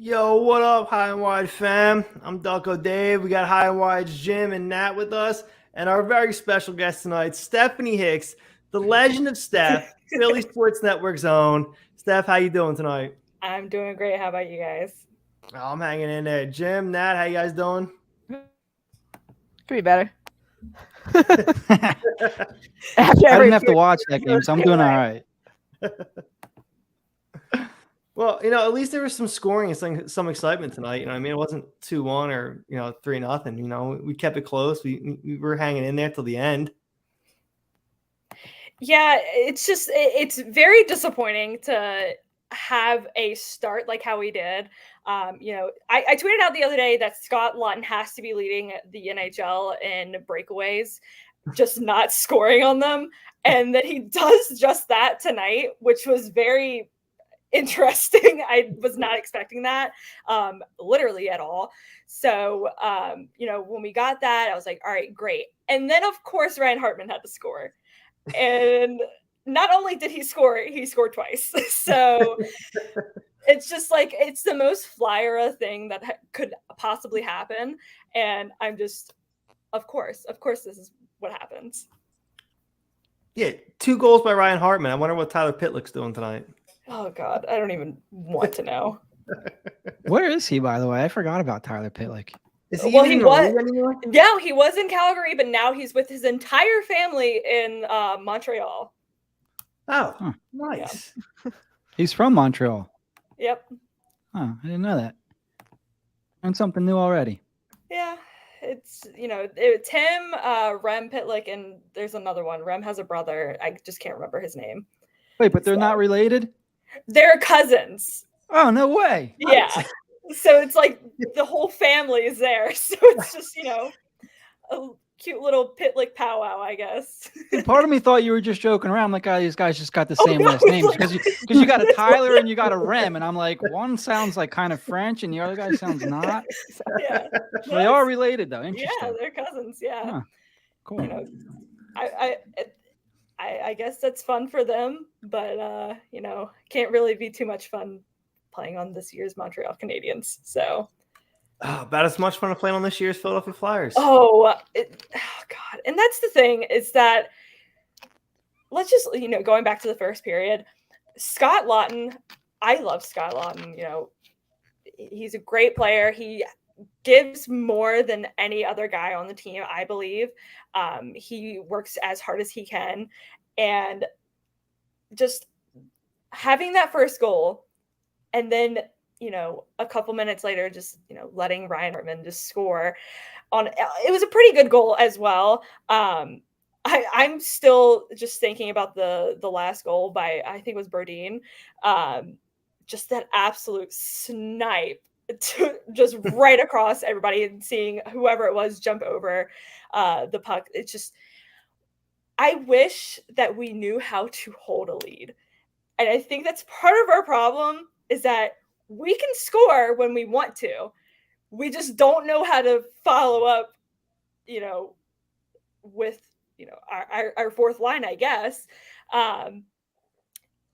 Yo, what up, High and Wide fam? I'm Ducko Dave. We got High and Wide's Jim and Nat with us, and our very special guest tonight, Stephanie Hicks, the legend of Steph, Philly Sports Network's own. Steph, how you doing tonight? I'm doing great. How about you guys? Oh, I'm hanging in there. Jim, Nat, how you guys doing? Could be better. I didn't have to watch that game, so I'm doing all right. Well, at least there was some scoring and some excitement tonight. You know what I mean? It wasn't 2-1 or 3-0. We kept it close. We were hanging in there till the end. Yeah, it's very disappointing to have a start like how we did. I tweeted out the other day that Scott Lawton has to be leading the NHL in breakaways, just not scoring on them, and that he does just that tonight, which was very interesting. I was not expecting that literally at all. So, when we got that, I was like, all right, great. And then, of course, Ryan Hartman had to score. And not only did he scored twice. So it's just like, it's the most Flyer thing that could possibly happen. And I'm just, of course, this is what happens. Yeah, 2 goals by Ryan Hartman. I wonder what Tyler Pitlick's doing tonight. Oh, God, I don't even want to know. Where is he, by the way? I forgot about Tyler Pitlick. Is he Well, even he in the was. league anymore? Yeah, he was in Calgary, but now he's with his entire family in Montreal. Oh, nice. Yeah. He's from Montreal. Yep. Oh, I didn't know that. Learned something new already. Yeah, it's him, Rem Pitlick, and there's another one. Rem has a brother. I just can't remember his name. Wait, but they're not related? They're cousins. Oh, no way. Yeah. So it's like the whole family is there. So it's just, a cute little Pitlick powwow, I guess. Part of me thought you were just joking around. Like, these guys just got the same last names. Because you got a Tyler and you got a Rem. And I'm like, one sounds like kind of French and the other guy sounds not. Yeah. They are related, though. Interesting. Yeah, they're cousins. Yeah. Huh. Cool. I guess that's fun for them. But, can't really be too much fun playing on this year's Montreal Canadiens. So about as much fun to play on this year's Philadelphia Flyers. Oh God. And that's the thing, is that let's just, going back to the first period, Scott Lawton, I love Scott Lawton. He's a great player. He gives more than any other guy on the team, I believe. He works as hard as he can. And just having that first goal, and then a couple minutes later, just, letting Ryan Hartman just score it was a pretty good goal as well. I'm still just thinking about the last goal by, I think it was Brodin. Just that absolute snipe to just right across everybody, and seeing whoever it was jump over the puck. It's just, I wish that we knew how to hold a lead. And I think that's part of our problem, is that we can score when we want to. We just don't know how to follow up, with, our fourth line, I guess. I'm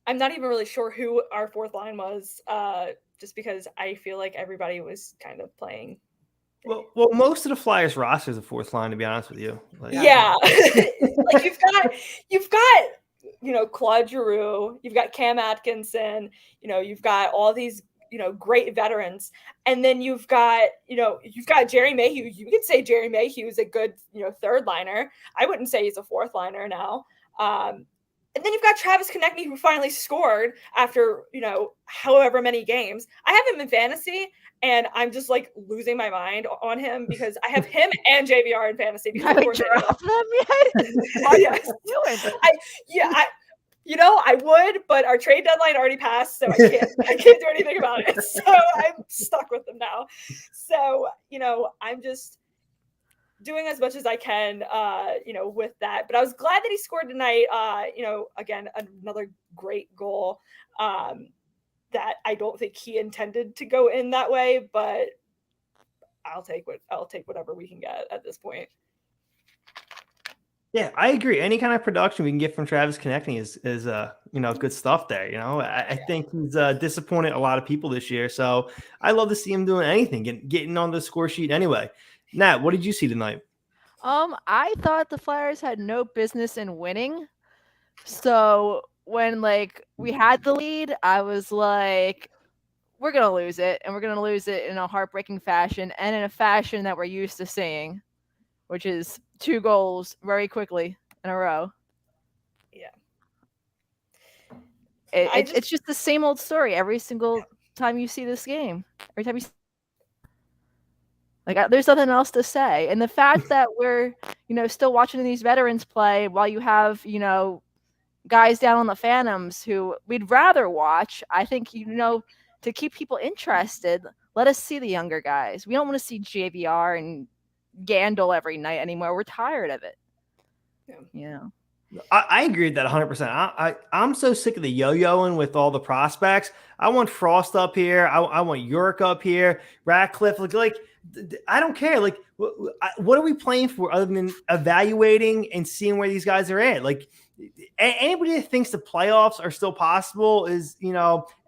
not even really sure who our fourth line was, just because I feel like everybody was kind of playing. Well, most of the Flyers roster is a fourth line, to be honest with you. Yeah. Like you've got Claude Giroux, you've got Cam Atkinson, you've got all these, great veterans. And then you've got Jerry Mayhew. You could say Jerry Mayhew is a good, third liner. I wouldn't say he's a fourth liner now. And then you've got Travis Konechny, who finally scored after, however many games. I have him in fantasy, and I'm just like losing my mind on him, because I have him and JVR in fantasy. You haven't dropped them yet? I would, but our trade deadline already passed, so I can't do anything about it. So I'm stuck with them now. So, I'm just doing as much as I can, with that. But I was glad that he scored tonight. Again, another great goal that I don't think he intended to go in that way, but I'll take whatever we can get at this point. Yeah, I agree. Any kind of production we can get from Travis Konechny is good stuff there. I think he's disappointed a lot of people this year. So I love to see him doing anything, getting on the score sheet anyway. Nat, what did you see tonight? I thought the Flyers had no business in winning. So when we had the lead, I was like, we're gonna lose it, and we're gonna lose it in a heartbreaking fashion, and in a fashion that we're used to seeing, which is 2 goals very quickly in a row. Yeah. It's just the same old story every single time you see this game. Every time there's nothing else to say. And the fact that we're, still watching these veterans play while you have, guys down on the Phantoms who we'd rather watch, I think, to keep people interested, let us see the younger guys. We don't want to see JVR and Gandil every night anymore. We're tired of it. Yeah. I agree with that 100%. I'm so sick of the yo-yoing with all the prospects. I want Frost up here. I want York up here. Ratcliffe. I don't care. What are we playing for other than evaluating and seeing where these guys are at? Anybody that thinks the playoffs are still possible is,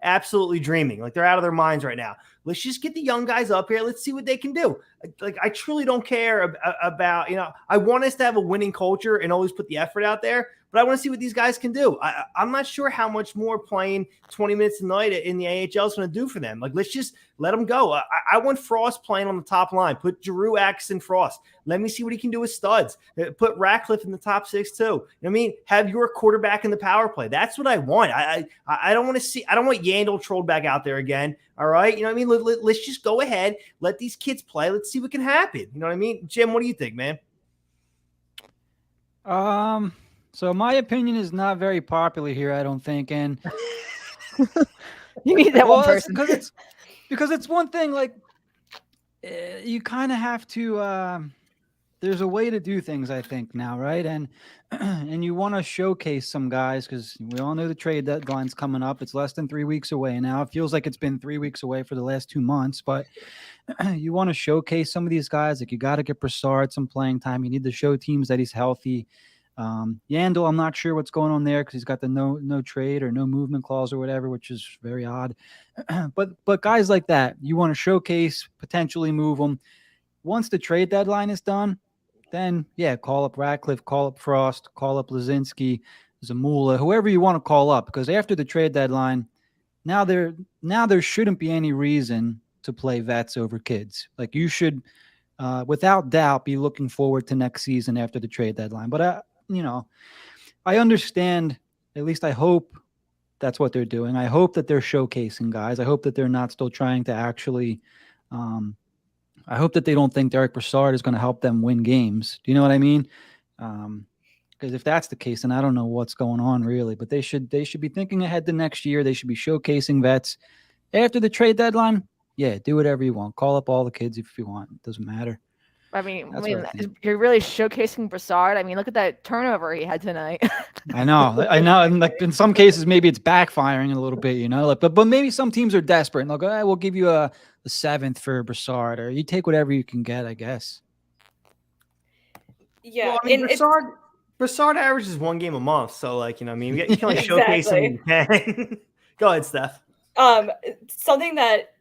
absolutely dreaming. They're out of their minds right now. Let's just get the young guys up here. Let's see what they can do. I truly don't care about, I want us to have a winning culture and always put the effort out there, but I want to see what these guys can do. I'm not sure how much more playing 20 minutes a night in the AHL is going to do for them. Let's just let them go. I want Frost playing on the top line. Put Giroux, Axe, and Frost. Let me see what he can do with studs. Put Ratcliffe in the top 6 too. You know what I mean? Have your quarterback in the power play. That's what I want. I don't want to see. I don't want Yandel trolled back out there again. All right. You know what I mean? Let's just go ahead. Let these kids play. Let's see what can happen. You know what I mean? Jim, what do you think, man? So my opinion is not very popular here, I don't think. And you need that one person. Because it's one thing, you kind of have to, there's a way to do things, I think, now, right? And you want to showcase some guys because we all know the trade deadline's coming up. It's less than 3 weeks away now. It feels like it's been 3 weeks away for the last 2 months, but you want to showcase some of these guys. You got to get Brassard some playing time. You need to show teams that he's healthy. Yandel, I'm not sure what's going on there because he's got the no trade or no movement clause or whatever, which is very odd. But guys like that, you want to showcase, potentially move them. Once the trade deadline is done, then call up Ratcliffe, call up Frost, call up Lazinski, Zamula, whoever you want to call up, because after the trade deadline, now there shouldn't be any reason to play vets over kids. You should, without doubt, be looking forward to next season after the trade deadline. But I understand, at least I hope that's what they're doing. I hope that they're showcasing guys. I hope that they're not still trying to actually, I hope that they don't think Derek Brassard is going to help them win games. Do you know what I mean? Because if that's the case, then I don't know what's going on really, but they should be thinking ahead to next year. They should be showcasing vets after the trade deadline. Yeah. Do whatever you want. Call up all the kids if you want. It doesn't matter. I mean, you're really showcasing Brassard. I mean, look at that turnover he had tonight. I know. And in some cases, maybe it's backfiring a little bit, but maybe some teams are desperate and they'll go, we'll give you a 7th for Brassard, or you take whatever you can get, I guess. Yeah. Well, I mean, Brassard averages 1 game a month. So you can showcase him when you can. Go ahead, Steph. Something that,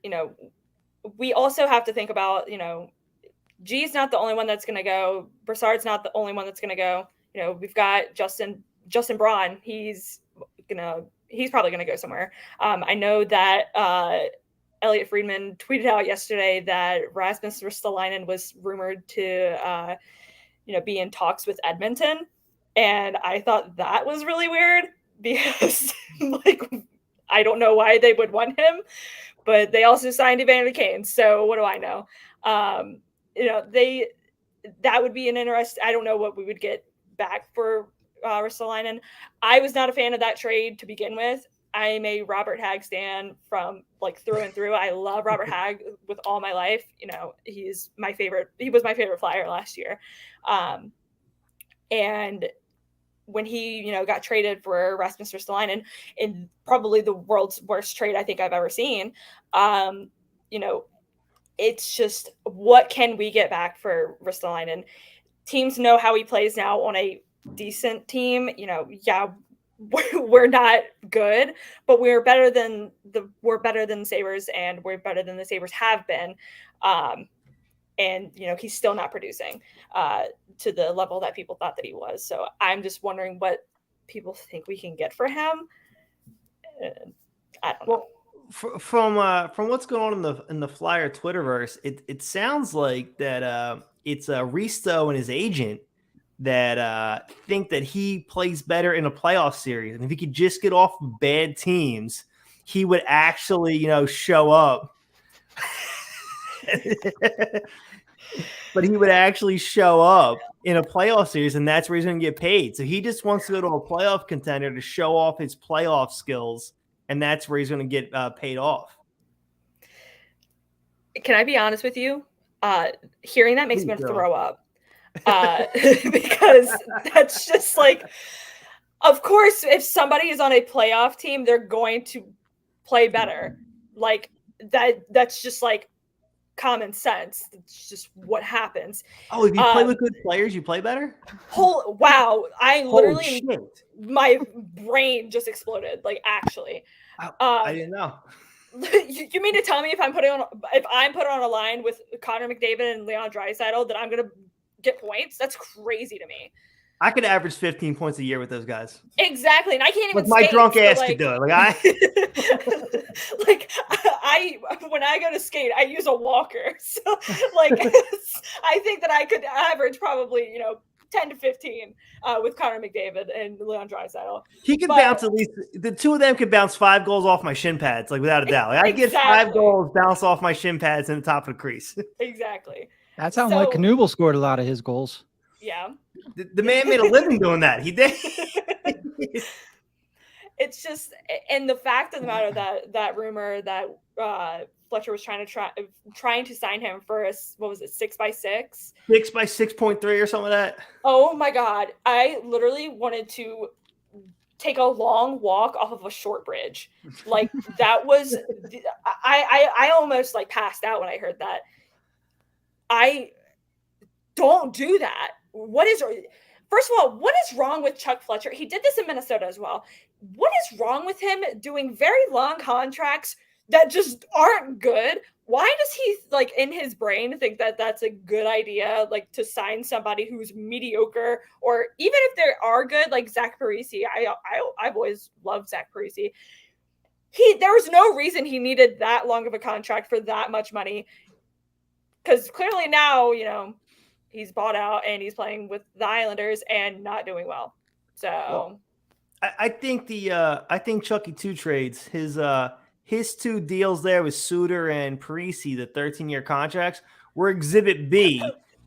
we also have to think about, G's not the only one that's going to go. Brassard's not the only one that's going to go. We've got Justin Braun. He's probably going to go somewhere. I know that Elliot Friedman tweeted out yesterday that Rasmus Ristolainen was rumored to, be in talks with Edmonton. And I thought that was really weird because I don't know why they would want him, but they also signed Evander Kane. So what do I know? That would be an interest. I don't know what we would get back for Ristolainen. I was not a fan of that trade to begin with. I am a Robert Hagg stan from through and through. I love Robert Hagg with all my life. He's my favorite. He was my favorite Flyer last year. And when he, got traded for Rasmus Ristolainen in probably the world's worst trade I think I've ever seen, it's just, what can we get back for Ristolainen? Teams know how he plays now on a decent team. You know, yeah, we're not good, but we're better than the Sabres, and we're better than the Sabres have been. And you know, he's still not producing to the level that people thought that he was. So I'm just wondering what people think we can get for him. I don't know. From what's going on in the Flyer Twitterverse, it sounds like that it's Risto and his agent that think that he plays better in a playoff series, and if he could just get off bad teams, he would actually, you know, show up. But he would actually show up in a playoff series, and that's where he's going to get paid. So he just wants to go to a playoff contender to show off his playoff skills, and that's where he's going to get paid off. Can I be honest with you? Hearing that makes me want to throw up. Because that's just like, of course, if somebody is on a playoff team, they're going to play better. Like that's just like common sense. It's just what happens. Oh, if you play with good players, you play better? Wow. I literally, my brain just exploded. Like, actually. I didn't know. You mean to tell me if I'm put on a line with Connor McDavid and Leon Draisaitl that I'm going to get points? That's crazy to me. I could average 15 points a year with those guys. Exactly, and I can't even. My drunk ass could do it. I when I go to skate, I use a walker. So, like, I think that I could average probably 10 to 15 with Connor McDavid and Leon Draisaitl. He could bounce at least. The two of them could bounce 5 goals off my shin pads, like without a doubt. Like, I get 5 goals bounce off my shin pads in the top of the crease. Exactly. That's how Mike Knuble scored a lot of his goals. Yeah. The man made a living doing that. He did. It's just, and the fact of the matter that rumor that Fletcher was trying to sign him for a, what was it, 6x6? 6x6.3 or something like that. Oh my God. I literally wanted to take a long walk off of a short bridge. Like, that was, I almost like passed out when I heard that. I don't do that. First of all, what is wrong with Chuck Fletcher? He did this in Minnesota as well. What is wrong with him doing very long contracts that just aren't good? Why does he, like, in his brain think that that's a good idea, like, to sign somebody who's mediocre, or even if they are good, like Zach Parise? I've always loved Zach Parise. There was no reason he needed that long of a contract for that much money, because clearly now, he's bought out and he's playing with the Islanders and not doing well. So, I think Chucky 2 trades his 2 deals there with Suter and Parise, the 13-year contracts, were exhibit B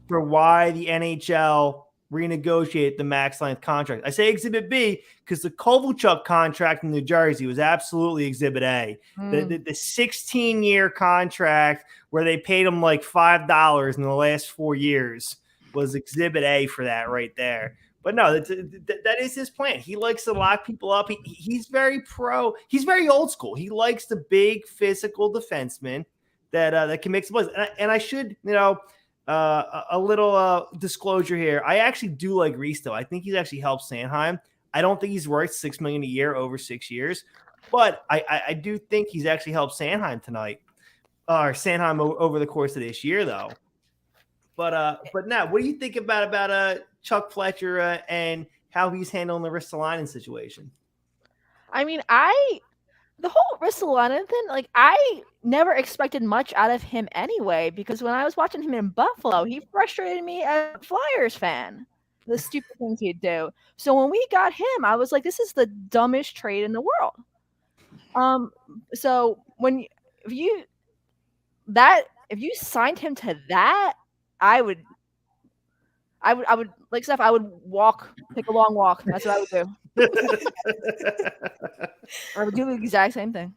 for why the NHL renegotiated the max length contract. I say exhibit B because the Kovalchuk contract in New Jersey was absolutely exhibit A. The 16-year contract where they paid him like $5 in the last 4 years was exhibit A for that right there. But no, that is his plan. He likes to lock people up. He's very pro. He's very old school. He likes the big physical defenseman that can make some plays. And I should, a little disclosure here. I actually do like Risto. I think he's actually helped Sanheim. I don't think he's worth $6 million a year over 6 years, but I do think he's actually helped Sanheim tonight, or Sanheim over the course of this year, though. But now, what do you think about Chuck Fletcher and how he's handling the Ristolainen situation? I mean, the whole Ristolainen thing, like, I never expected much out of him anyway, because when I was watching him in Buffalo, he frustrated me as a Flyers fan, the stupid things he'd do. So when we got him, I was like, this is the dumbest trade in the world. So if you signed him to that, I would like Steph. I would take a long walk. That's what I would do. I would do the exact same thing,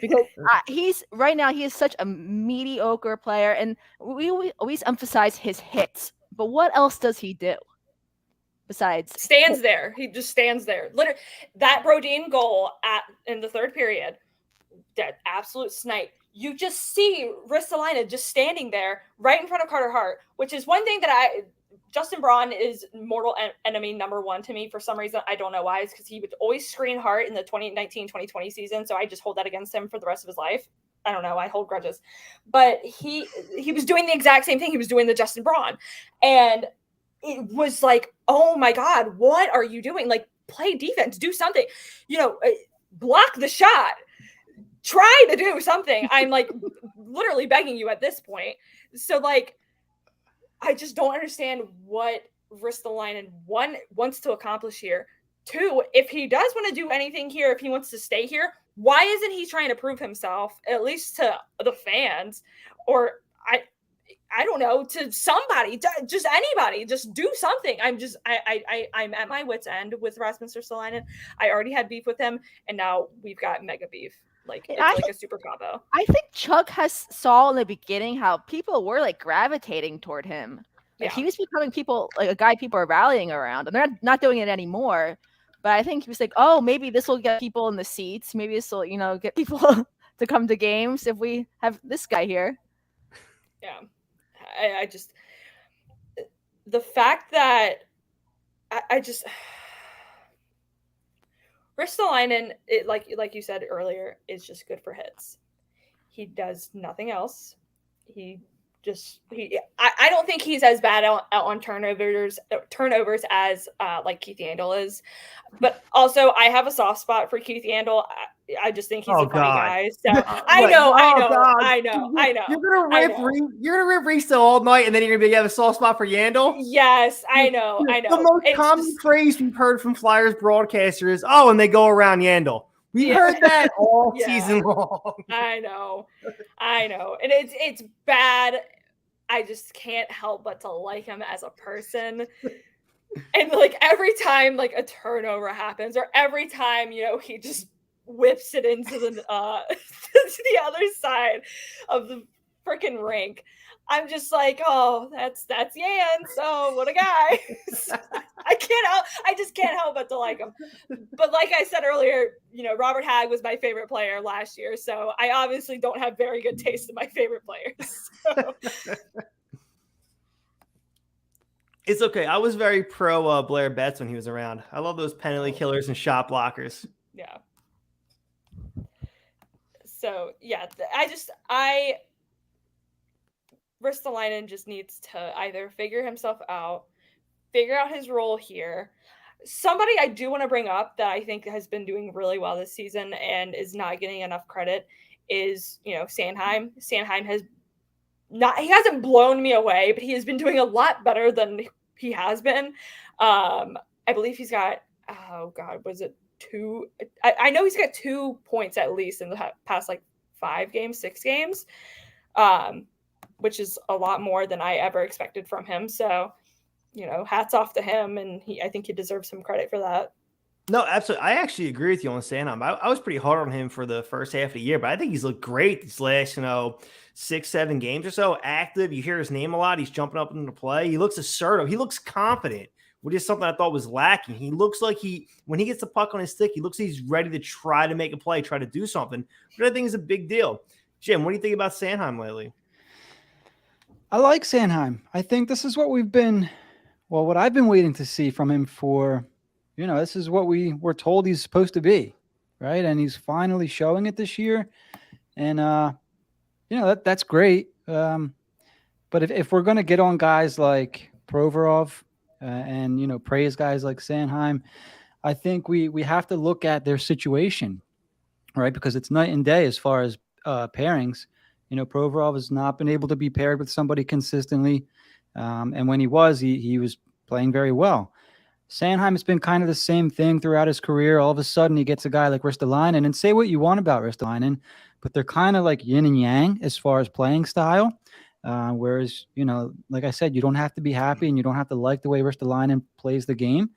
because he is such a mediocre player, and we always emphasize his hits. But what else does he do besides stands there? He just stands there. Literally, that Brodin goal in the third period, that absolute snipe. You just see Ristolainen just standing there right in front of Carter Hart, which is one thing that Justin Braun is mortal enemy number one to me for some reason. I don't know why. It's because he would always screen Hart in the 2019-2020 season. So I just hold that against him for the rest of his life. I don't know. I hold grudges. But he was doing the exact same thing. He was doing the Justin Braun. And it was like, oh my God, what are you doing? Like, play defense, do something. Block the shot. Try to do something. I'm like literally begging you at this point. So like, I just don't understand what Ristolainen wants to accomplish here. Two, if he does want to do anything here, if he wants to stay here, why isn't he trying to prove himself, at least to the fans, or I don't know, to somebody, just anybody, just do something. I'm at my wit's end with Rasmus Ristolainen. I already had beef with him, and now we've got mega beef. Like, it's like a super combo. I think Chuck saw in the beginning how people were like gravitating toward him. Like, he was becoming a guy people are rallying around, and they're not doing it anymore. But I think he was like, oh, maybe this will get people in the seats. Maybe this will, get people to come to games if we have this guy here. Yeah. I just, the fact that I just, Ristolainen, like you said earlier, is just good for hits. He does nothing else. I don't think he's as bad on turnovers as like Keith Yandle is. But also, I have a soft spot for Keith Yandle. I just think he's a funny guy. So I know. You're gonna rip Risa all night, and then you're gonna have a soft spot for Yandle. Yes, I know. The most common phrase we've heard from Flyers broadcasters is, "Oh, and they go around Yandle." We heard that all season long. I know, and it's bad. I just can't help but to like him as a person. And like every time like a turnover happens, or every time he just whips it into the to the other side of the freaking rink, I'm just like, oh, that's Yan. So what a guy. I just can't help but to like him. But like I said earlier, Robert Hagg was my favorite player last year, so I obviously don't have very good taste in my favorite players. So. It's okay. I was very pro Blair Betts when he was around. I love those penalty killers and shot blockers. Yeah. So yeah, Ristolainen just needs to either figure himself out, figure out his role here. Somebody I do want to bring up that I think has been doing really well this season and is not getting enough credit is, Sanheim. Sanheim he hasn't blown me away, but he has been doing a lot better than he has been. I believe he's got, was it 2? I know he's got 2 points at least in the past like 6 games, which is a lot more than I ever expected from him. So, hats off to him, and I think he deserves some credit for that. No, absolutely. I actually agree with you on Sanheim. I was pretty hard on him for the first half of the year, but I think he's looked great these last, 6-7 games or so. Active. You hear his name a lot. He's jumping up into play. He looks assertive. He looks confident, which is something I thought was lacking. He looks like when he gets the puck on his stick, he looks like he's ready to try to make a play, try to do something, which I think is a big deal. Jim, what do you think about Sanheim lately? I like Sanheim. I think this is what what I've been waiting to see from him for, this is what we were told he's supposed to be, right? And he's finally showing it this year. And, that's great. But if we're going to get on guys like Provorov and, praise guys like Sanheim, I think we have to look at their situation, right? Because it's night and day as far as pairings. Provorov has not been able to be paired with somebody consistently. And when he was playing very well. Sanheim has been kind of the same thing throughout his career. All of a sudden, he gets a guy like Ristolainen, and say what you want about Ristolainen, but they're kind of like yin and yang as far as playing style. Whereas, like I said, you don't have to be happy and you don't have to like the way Ristolainen plays the game,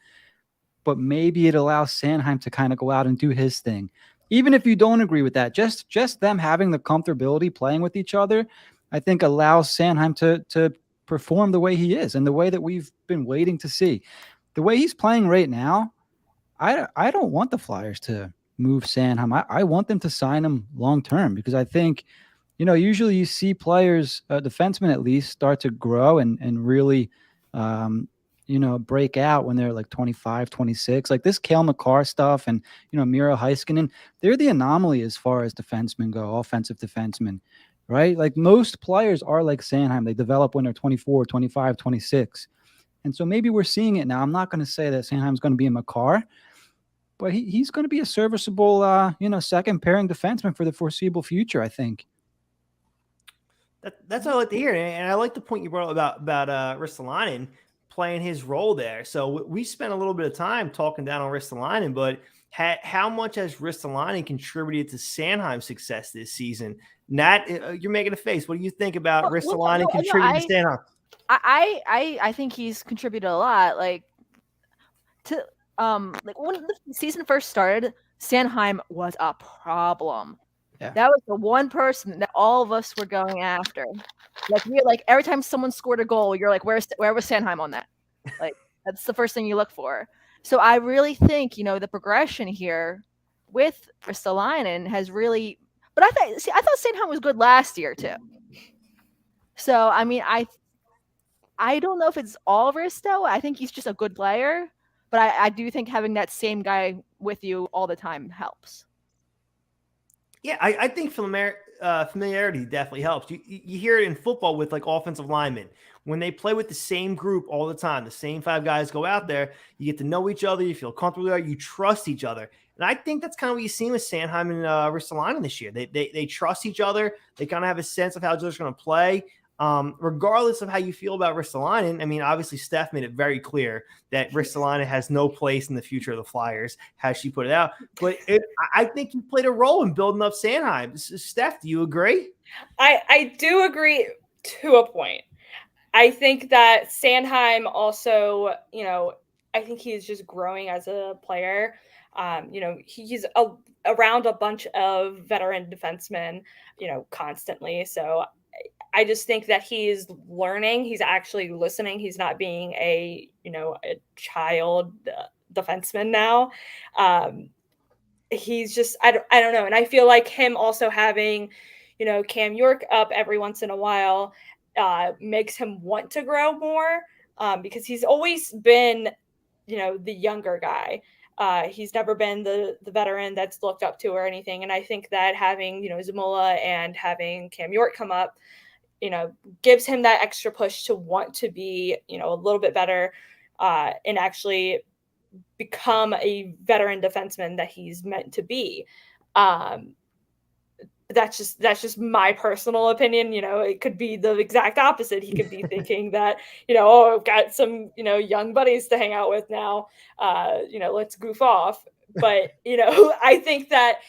but maybe it allows Sanheim to kind of go out and do his thing. Even if you don't agree with that, just them having the comfortability playing with each other, I think allows Sanheim to perform the way he is and the way that we've been waiting to see. The way he's playing right now, I don't want the Flyers to move Sanheim. I want them to sign him long term, because I think, usually you see players, defensemen at least, start to grow and really break out when they're like 25, 26. Like this Cale McCarr stuff and, Miro Heiskanen, they're the anomaly as far as defensemen go, offensive defensemen, right? Like most players are like Sanheim. They develop when they're 24, 25, 26. And so maybe we're seeing it now. I'm not going to say that Sanheim's going to be a McCarr, but he's going to be a serviceable, second pairing defenseman for the foreseeable future, I think. That's what I like to hear, and I like the point you brought up about Ristolainen playing his role there. So we spent a little bit of time talking down on Ristolainen, but how much has Ristolainen contributed to Sanheim's success this season? Nat, you're making a face. What do you think about Ristolainen contributing to Sanheim? I think he's contributed a lot. Like when the season first started, Sanheim was a problem. Yeah. That was the one person that all of us were going after. Like every time someone scored a goal, you're like, where was Sanheim on that? Like that's the first thing you look for. So I really think the progression here with Ristolainen has really. But I thought Sanheim was good last year too. So I mean I don't know if it's all Risto. I think he's just a good player, but I do think having that same guy with you all the time helps. Yeah, I think familiarity definitely helps. You hear it in football with like offensive linemen. When they play with the same group all the time, the same 5 guys go out there, you get to know each other, you feel comfortable there, you trust each other. And I think that's kind of what you see with Sanheim and Ristolainen this year. They trust each other. They kind of have a sense of how each other's going to play. Regardless of how you feel about Ristolainen, I mean, obviously Steph made it very clear that Ristolainen has no place in the future of the Flyers, how she put it out. But I think you played a role in building up Sanheim. Steph, do you agree? I do agree to a point. I think that Sanheim also, I think he's just growing as a player. He's around a bunch of veteran defensemen, constantly. So I just think that he's learning. He's actually listening. He's not being a child defenseman now. He's just, I don't know. And I feel like him also having, Cam York up every once in a while makes him want to grow more because he's always been, the younger guy. He's never been the veteran that's looked up to or anything. And I think that having, Zamula and having Cam York come up, gives him that extra push to want to be, a little bit better and actually become a veteran defenseman that he's meant to be. That's just my personal opinion. It could be the exact opposite. He could be thinking that, I've got some, young buddies to hang out with now. Let's goof off. But, I think that,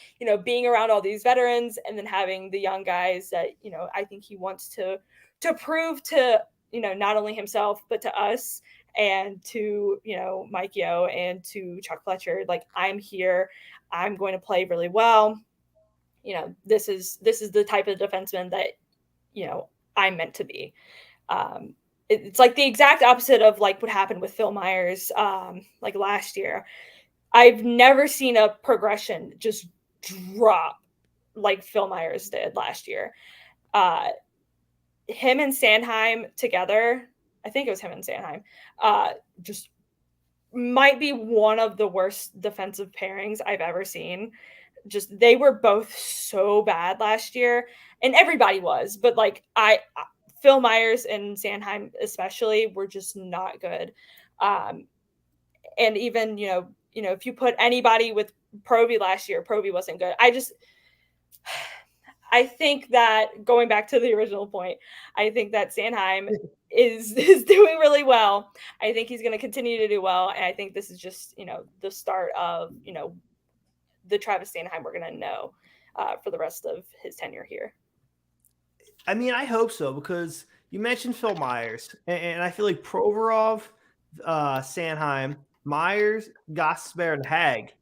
being around all these veterans and then having the young guys that, I think he wants to prove to, not only himself, but to us and to, Mike Yeo and to Chuck Fletcher, like, I'm here, I'm going to play really well. This is the type of defenseman that, I'm meant to be. It's like the exact opposite of like what happened with Phil Myers, like last year. I've never seen a progression just drop like Phil Myers did last year. Him and Sanheim together, I think it was him and Sanheim, just might be one of the worst defensive pairings I've ever seen. Just they were both so bad last year, and everybody was, but like Phil Myers and Sanheim especially were just not good. And even if you put anybody with Proby last year, Proby wasn't good. I think that going back to the original point, I think that Sanheim is doing really well. I think he's going to continue to do well, and I think this is just the start of the Travis Sanheim we're going to know for the rest of his tenure here. I mean, I hope so, because you mentioned Phil Myers, and I feel like Provorov, Sanheim, Myers, Gosper, and Hag,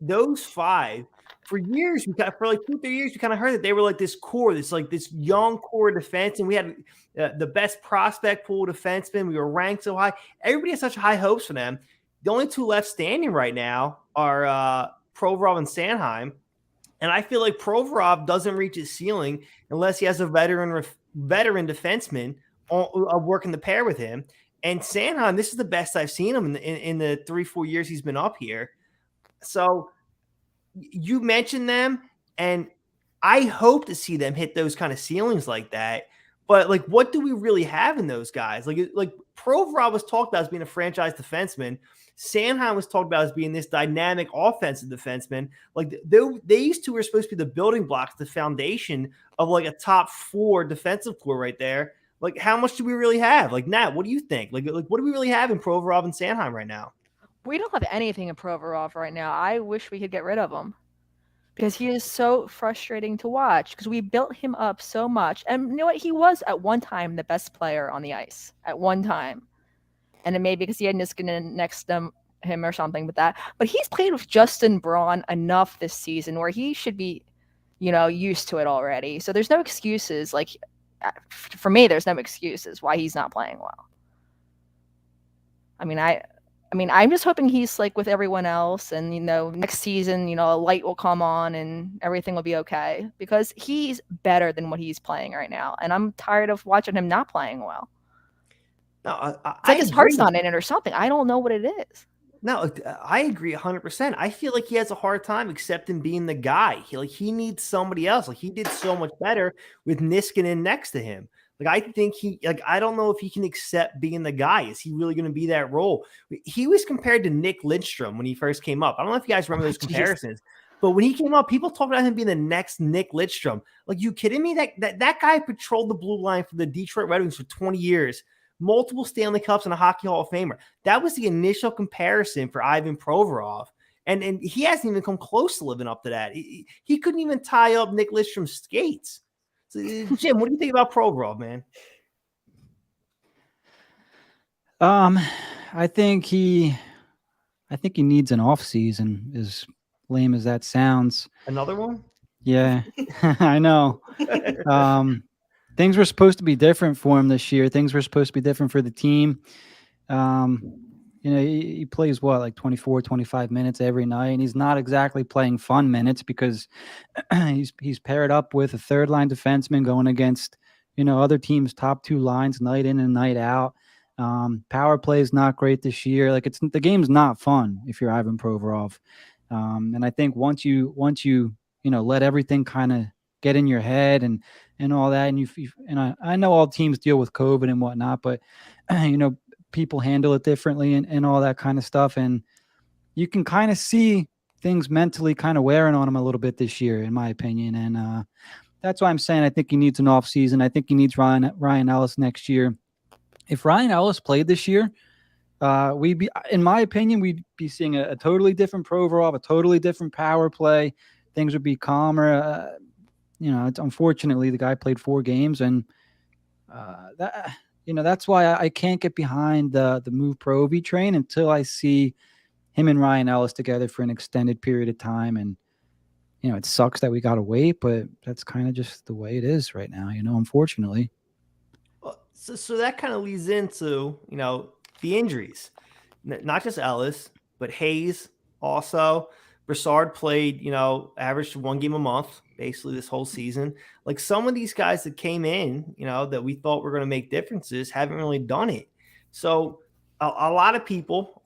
those 5, for years, for like 2-3 years, we kind of heard that they were like this core, this young core defense, and we had the best prospect pool defenseman. We were ranked so high. Everybody has such high hopes for them. The only 2 left standing right now are Provorov and Sanheim. And I feel like Provorov doesn't reach his ceiling unless he has a veteran defenseman working the pair with him. And Sanheim, this is the best I've seen him in the 3-4 years he's been up here. So you mentioned them, and I hope to see them hit those kind of ceilings like that. But like, what do we really have in those guys? Like Provorov was talked about as being a franchise defenseman. Sanheim was talked about as being this dynamic offensive defenseman. Like these two are supposed to be the building blocks, the foundation of like a top 4 defensive core right there. Like, how much do we really have? Like, Nat, what do you think? Like what do we really have in Provorov and Sanheim right now? We don't have anything in Provorov right now. I wish we could get rid of him because he is so frustrating to watch because we built him up so much. And you know what? He was at one time the best player on the ice at one time. And it may be because he had Niskanen next to him or something with that. But he's played with Justin Braun enough this season where he should be, used to it already. So there's no excuses. Like, for me, there's no excuses why he's not playing well. I mean, I'm just hoping he's like with everyone else, and next season, a light will come on and everything will be okay because he's better than what he's playing right now, and I'm tired of watching him not playing well. No, it's like his heart's not in it or something. I don't know what it is. No, I agree 100%. I feel like he has a hard time accepting being the guy. He needs somebody else. Like, he did so much better with Niskanen next to him. Like, I think I don't know if he can accept being the guy. Is he really going to be that role? He was compared to Nick Lidstrom when he first came up. I don't know if you guys remember those comparisons, but when he came up, people talked about him being the next Nick Lidstrom. Like, you kidding me? That guy patrolled the blue line for the Detroit Red Wings for 20 years. Multiple Stanley Cups and a Hockey Hall of Famer. That was the initial comparison for Ivan Provorov. And he hasn't even come close to living up to that. He couldn't even tie up Nick Lidstrom's skates. So, Jim, what do you think about Provorov, man? I think he needs an off season, as lame as that sounds. Another one? Yeah, I know. Things were supposed to be different for him this year. Things were supposed to be different for the team. He plays like 24, 25 minutes every night, and he's not exactly playing fun minutes because he's paired up with a third line defenseman going against, other teams' top 2 lines night in and night out. Power play is not great this year. Like, the game's not fun if you're Ivan Provorov. And I think once you let everything kind of get in your head and all that, and I know all teams deal with COVID and whatnot, but people handle it differently and all that kind of stuff, and you can kind of see things mentally kind of wearing on him a little bit this year, in my opinion, and that's why I'm saying I think he needs an off season. I think he needs Ryan Ellis next year. If Ryan Ellis played this year, in my opinion, we'd be seeing a totally different Provorov, a totally different power play. Things would be calmer. Unfortunately, the guy played 4 games, and that's why I can't get behind the move Provi train until I see him and Ryan Ellis together for an extended period of time. And it sucks that we got to wait, but that's kind of just the way it is right now. Unfortunately. So that kind of leads into the injuries, not just Ellis, but Hayes also. Brassard played, averaged 1 game a month, basically this whole season. Like, some of these guys that came in, that we thought were going to make differences haven't really done it. So a lot of people,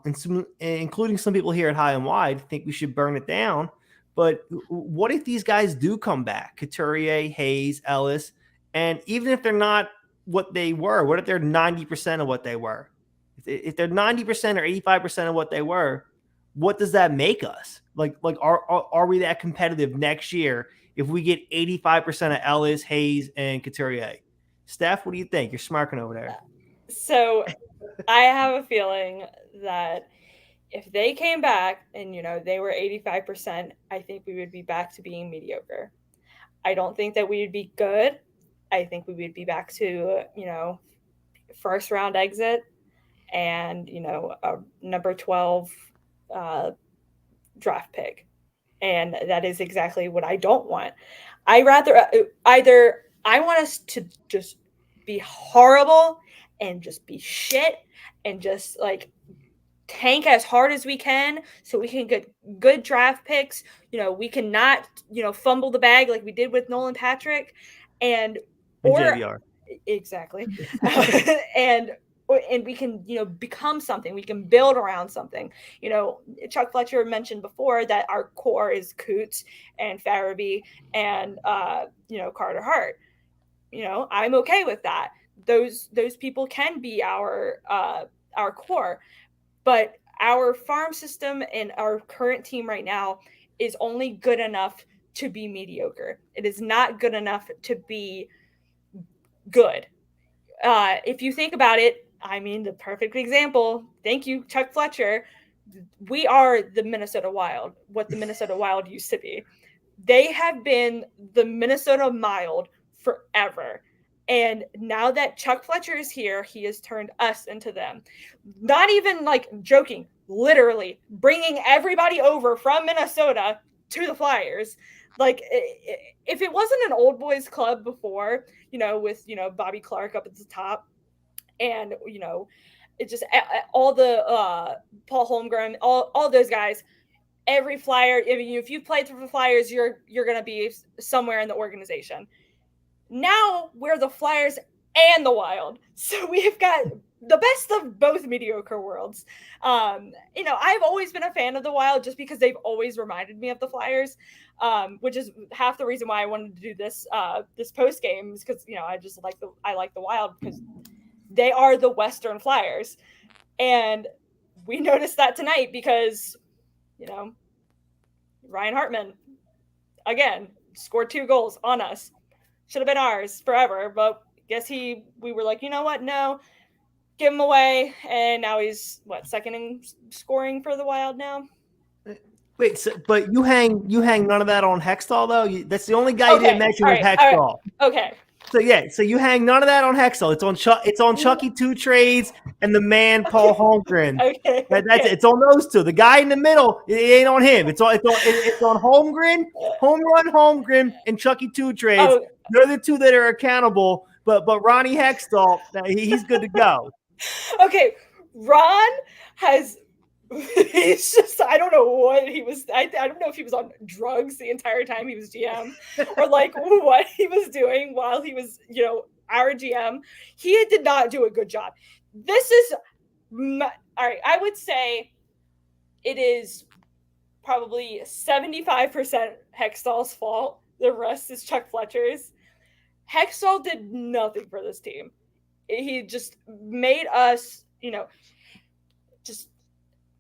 including some people here at High and Wide, think we should burn it down. But what if these guys do come back? Couturier, Hayes, Ellis, and even if they're not what they were, what if they're 90% of what they were? If they're 90% or 85% of what they were, what does that make us? Like are we that competitive next year if we get 85% of Ellis, Hayes, and Couturier? Steph, what do you think? You're smirking over there. So I have a feeling that if they came back and, they were 85%, I think we would be back to being mediocre. I don't think that we would be good. I think we would be back to, first round exit and, a number 12 draft pick. And that is exactly what I don't want. I rather either I want us to just be horrible and just be shit and just like tank as hard as we can so we can get good draft picks. We cannot, fumble the bag like we did with Nolan Patrick and JVR. Exactly. and we can, become something. We can build around something. Chuck Fletcher mentioned before that our core is Coots and Farabee and Carter Hart. I'm okay with that. Those people can be our core, but our farm system and our current team right now is only good enough to be mediocre. It is not good enough to be good. If you think about it, I mean, the perfect example, thank you, Chuck Fletcher, we are the Minnesota Wild, what the Minnesota Wild used to be. They have been the Minnesota Mild forever. And now that Chuck Fletcher is here, he has turned us into them. Not even like joking, literally bringing everybody over from Minnesota to the Flyers. Like, if it wasn't an old boys club before, with, Bobby Clark up at the top, and, it just all the Paul Holmgren, all those guys, every Flyer, I mean, if you played for the Flyers, you're going to be somewhere in the organization. Now we're the Flyers and the Wild. So we've got the best of both mediocre worlds. I've always been a fan of the Wild just because they've always reminded me of the Flyers, which is half the reason why I wanted to do this post game, is because I like the Wild because they are the Western Flyers, and we noticed that tonight because Ryan Hartman again scored 2 goals on us. Should have been ours forever, but guess we were like, you know what? No, give him away. And now he's second in scoring for the Wild now. Wait, but you hang none of that on Hextall though. That's the only guy you didn't mention with Hextall. Okay. So you hang none of that on Hextall. It's on Chucky 2 Trades and the man Paul Holmgren. Okay. That's it. It's on those two. The guy in the middle, it ain't on him. It's on Holmgren, home run Holmgren, and Chucky 2 Trades. Oh. They're the two that are accountable. But Ronnie Hextall, he's good to go. Okay, Ron has. He's just, I don't know what he was. I don't know if he was on drugs the entire time he was GM, or like what he was doing while he was, our GM. He did not do a good job. This is all right. I would say it is probably 75% Hextall's fault. The rest is Chuck Fletcher's. Hextall did nothing for this team. He just made us, just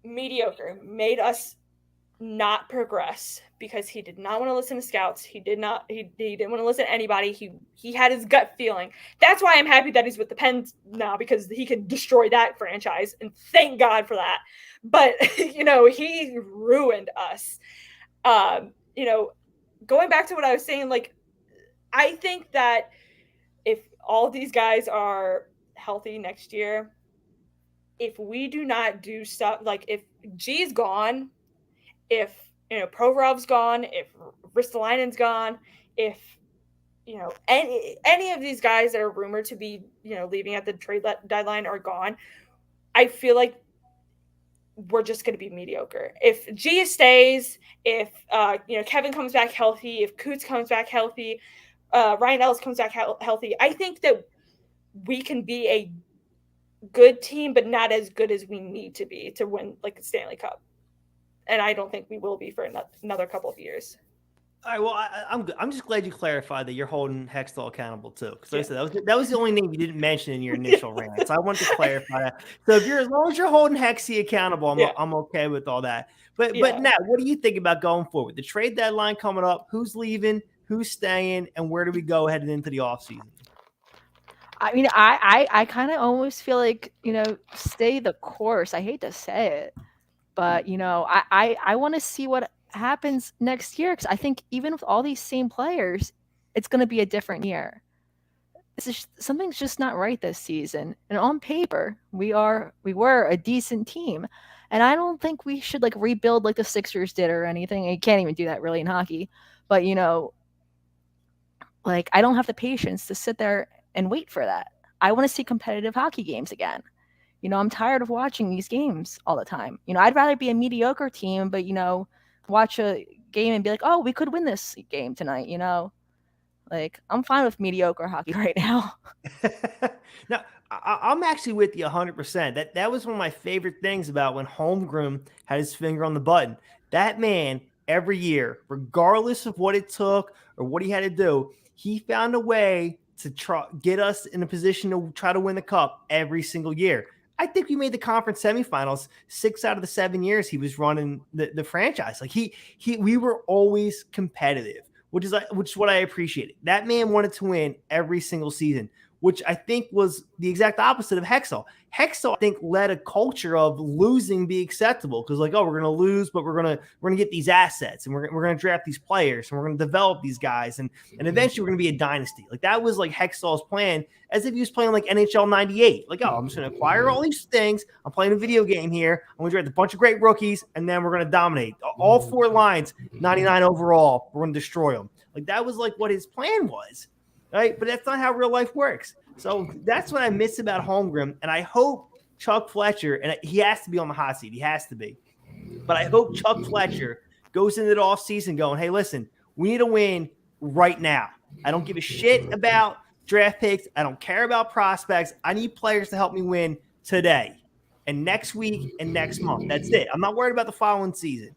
mediocre, made us not progress because he did not want to listen to scouts. He didn't want to listen to anybody. He had his gut feeling. That's why I'm happy that he's with the Pens now, because he could destroy that franchise, and thank God for that. But he ruined us. Going back to what I was saying, like, I think that if all these guys are healthy next year, if we do not do stuff, like if G's gone, if Provorov's gone, if Ristolainen's gone, if any of these guys that are rumored to be leaving at the trade deadline are gone, I feel like we're just going to be mediocre. If G stays, if Kevin comes back healthy, if Coots comes back healthy, Ryan Ellis comes back healthy, I think that we can be a good team, but not as good as we need to be to win like the Stanley Cup. And I don't think we will be for another couple of years. All right. Well, I'm just glad you clarified that you're holding Hextall accountable too, because like I said that was the only name you didn't mention in your initial rant. So I wanted to clarify that. So as long as you're holding Hexy accountable, I'm okay with all that. But now, what do you think about going forward? The trade deadline coming up. Who's leaving? Who's staying? And where do we go heading into the offseason? I mean, I kind of almost feel like, stay the course. I hate to say it, but, I want to see what happens next year, because I think even with all these same players, it's going to be a different year. Something's just not right this season. And on paper, we were a decent team. And I don't think we should rebuild like the Sixers did or anything. And you can't even do that really in hockey. But, I don't have the patience to sit there and wait for that. I want to see competitive hockey games again. I'm tired of watching these games all the time. I'd rather be a mediocre team, but, watch a game and be like, oh, we could win this game tonight, Like, I'm fine with mediocre hockey right now. Now, I'm actually with you 100%. That was one of my favorite things about when Holmgren had his finger on the button. That man, every year, regardless of what it took or what he had to do, he found a way to try get us in a position to try to win the cup every single year. I think we made the conference semifinals 6 out of the 7 years he was running the franchise. Like we were always competitive, which is what I appreciated. That man wanted to win every single season, which I think was the exact opposite of Hexel. Hexel, I think, led a culture of losing be acceptable because, like, oh, we're going to lose, but we're gonna get these assets and we're gonna draft these players and we're gonna develop these guys and eventually we're gonna be a dynasty. Like that was like Hexel's plan, as if he was playing like NHL '98. Like, oh, I'm just gonna acquire all these things. I'm playing a video game here. I'm gonna draft a bunch of great rookies and then we're gonna dominate all 4 lines, 99 overall. We're gonna destroy them. Like that was like what his plan was. Right, but that's not how real life works. So that's what I miss about Holmgren, and I hope Chuck Fletcher, and he has to be on the hot seat. He has to be. But I hope Chuck Fletcher goes into the offseason going, hey, listen, we need to win right now. I don't give a shit about draft picks. I don't care about prospects. I need players to help me win today and next week and next month. That's it. I'm not worried about the following season.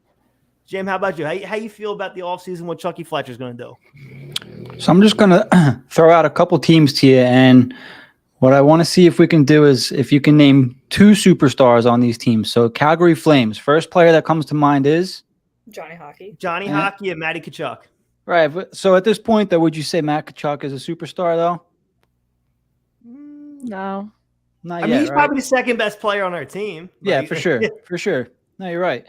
Jim, how about you? How you feel about the offseason, what Chucky Fletcher's going to do? So I'm just going to throw out a couple teams to you, and what I want to see if we can do is if you can name 2 superstars on these teams. So Calgary Flames, first player that comes to mind is? Johnny Hockey. Johnny Hockey and Matty Tkachuk. Right. But, so at this point, though, would you say Matt Tkachuk is a superstar, though? No. Not I yet, mean, he's right? probably the second best player on our team. Yeah, Like, for sure. For sure. No, you're right.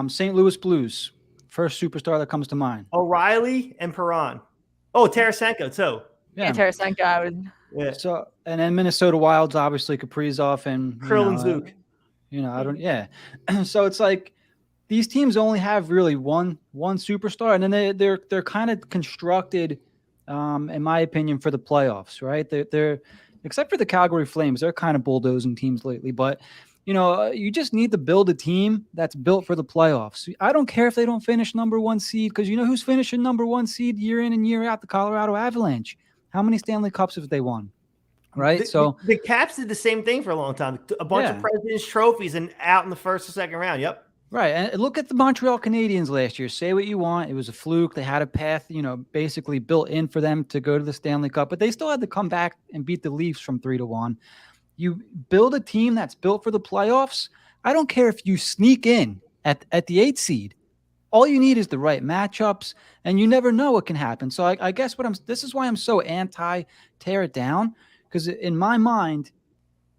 St. Louis Blues, first superstar that comes to mind. O'Reilly and Perron. Oh, Tarasenko, too. Yeah, Tarasenko, I would. Yeah. So, and then Minnesota Wilds, obviously Kaprizov and Krill and Zook. I don't. Yeah. So it's like these teams only have really one superstar, and then they're kind of constructed, in my opinion, for the playoffs, right? They're except for the Calgary Flames, they're kind of bulldozing teams lately, but. You just need to build a team that's built for the playoffs. I don't care if they don't finish number 1 seed, because you know who's finishing number 1 seed year in and year out? The Colorado Avalanche. How many Stanley Cups have they won? Right? The Caps did the same thing for a long time. A bunch of President's trophies and out in the first or second round. Yep. Right. And look at the Montreal Canadiens last year. Say what you want. It was a fluke. They had a path, basically built in for them to go to the Stanley Cup, but they still had to come back and beat the Leafs from 3-1. You build a team that's built for the playoffs. I don't care if you sneak in at the 8th seed. All you need is the right matchups, and you never know what can happen. So I guess this is why I'm so anti tear it down, because in my mind,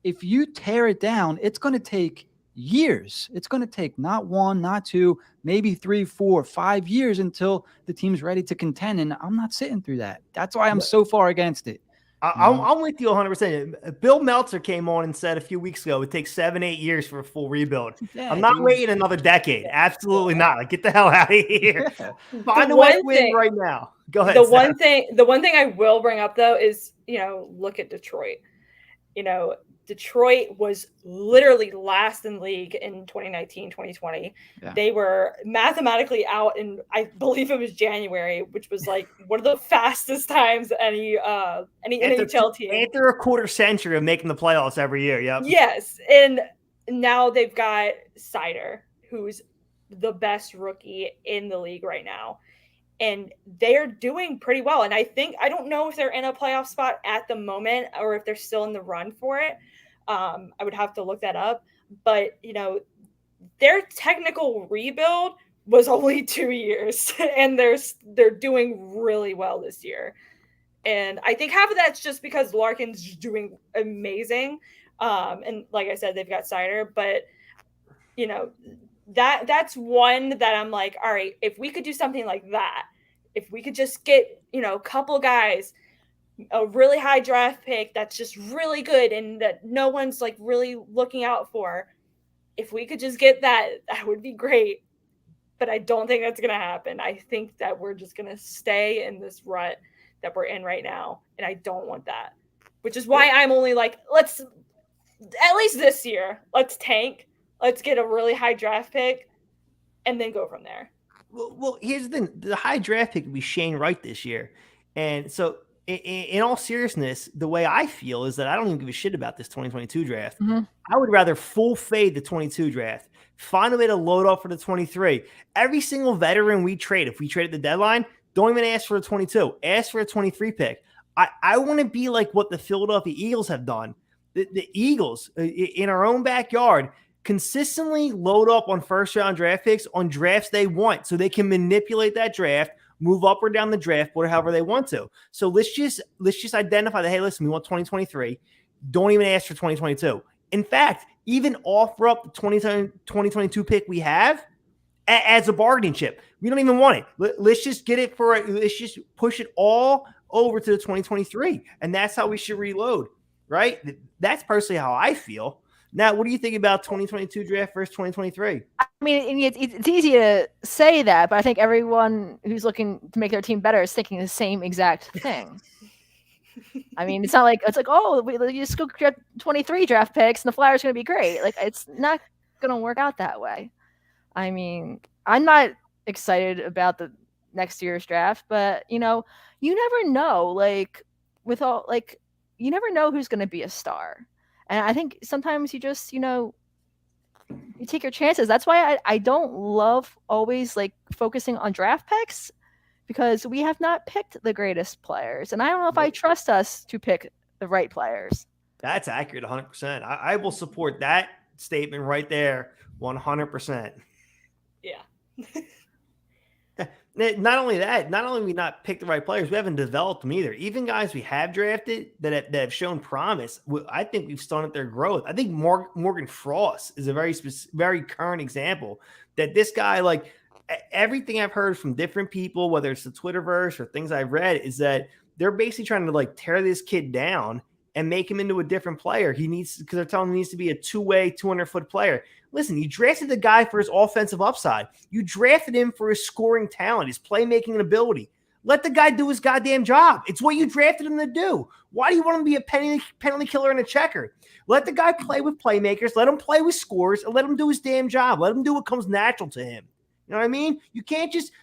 if you tear it down, it's going to take years. It's going to take not 1, not 2, maybe 3, 4, 5 years until the team's ready to contend, and I'm not sitting through that. That's why I'm so far against it. I'm with you 100%. Bill Meltzer came on and said a few weeks ago it takes 7-8 years for a full rebuild. Yeah, I'm not waiting another decade. Absolutely not. Like, get the hell out of here. Find a way to win right now. Go ahead. The one thing I will bring up though is look at Detroit. Detroit was literally last in league in 2019, 2020. Yeah. They were mathematically out in, I believe it was January, which was like one of the fastest times any NHL team. After a quarter century of making the playoffs every year, yep. Yes, and now they've got Sider, who's the best rookie in the league right now. And they're doing pretty well. And I don't know if they're in a playoff spot at the moment or if they're still in the run for it. I would have to look that up. But, their technical rebuild was only 2 years. And they're doing really well this year. And I think half of that's just because Larkin's doing amazing. And like I said, they've got Sider. But, that's one that I'm like, all right, if we could do something like that, if we could just get, a couple guys, a really high draft pick that's just really good and that no one's like really looking out for, if we could just get that would be great. But I don't think that's going to happen. I think that we're just going to stay in this rut that we're in right now. And I don't want that, which is why I'm only like, let's, at least this year, let's tank. Let's get a really high draft pick and then go from there. Well, here's the thing. The high draft pick would be Shane Wright this year. And so, in all seriousness, the way I feel is that I don't even give a shit about this 2022 draft. Mhm. I would rather full fade the 22 draft, find a way to load up for the 23. Every single veteran we trade, if we trade at the deadline, don't even ask for a 22, ask for a 23 pick. I want to be like what the Philadelphia Eagles have done. The Eagles, in our own backyard, consistently load up on first round draft picks on drafts they want so they can manipulate that draft, move up or down the draft board however they want to. So let's just identify that, hey, listen, we want 2023. Don't even ask for 2022. In fact, even offer up the 2022 pick we have as a bargaining chip. We don't even want it. Let's just get it let's just push it all over to the 2023. And that's how we should reload, right? That's personally how I feel. Now, what do you think about 2022 draft versus 2023? I mean, it's easy to say that, but I think everyone who's looking to make their team better is thinking the same exact thing. I mean, it's not like oh, we just go get 23 draft picks and the Flyers are going to be great. Like, it's not going to work out that way. I mean, I'm not excited about the next year's draft, but you never know. Like, you never know who's going to be a star, and I think sometimes you just you take your chances. That's why I don't love always like focusing on draft picks, because we have not picked the greatest players, and I don't know if I trust us to pick the right players. That's accurate, 100%. I will support that statement right there, 100%. Yeah. Not only that, not only have we not picked the right players, we haven't developed them either. Even guys we have drafted that have shown promise, I think we've stunted their growth. I think Morgan Frost is a very current example that this guy, like everything I've heard from different people, whether it's the Twitterverse or things I've read, is that they're basically trying to like tear this kid down and make him into a different player. Because they're telling him he needs to be a two-way, 200-foot player. Listen, you drafted the guy for his offensive upside. You drafted him for his scoring talent, his playmaking ability. Let the guy do his goddamn job. It's what you drafted him to do. Why do you want him to be a penalty killer and a checker? Let the guy play with playmakers. Let him play with scores, and let him do his damn job. Let him do what comes natural to him. You know what I mean? You can't just –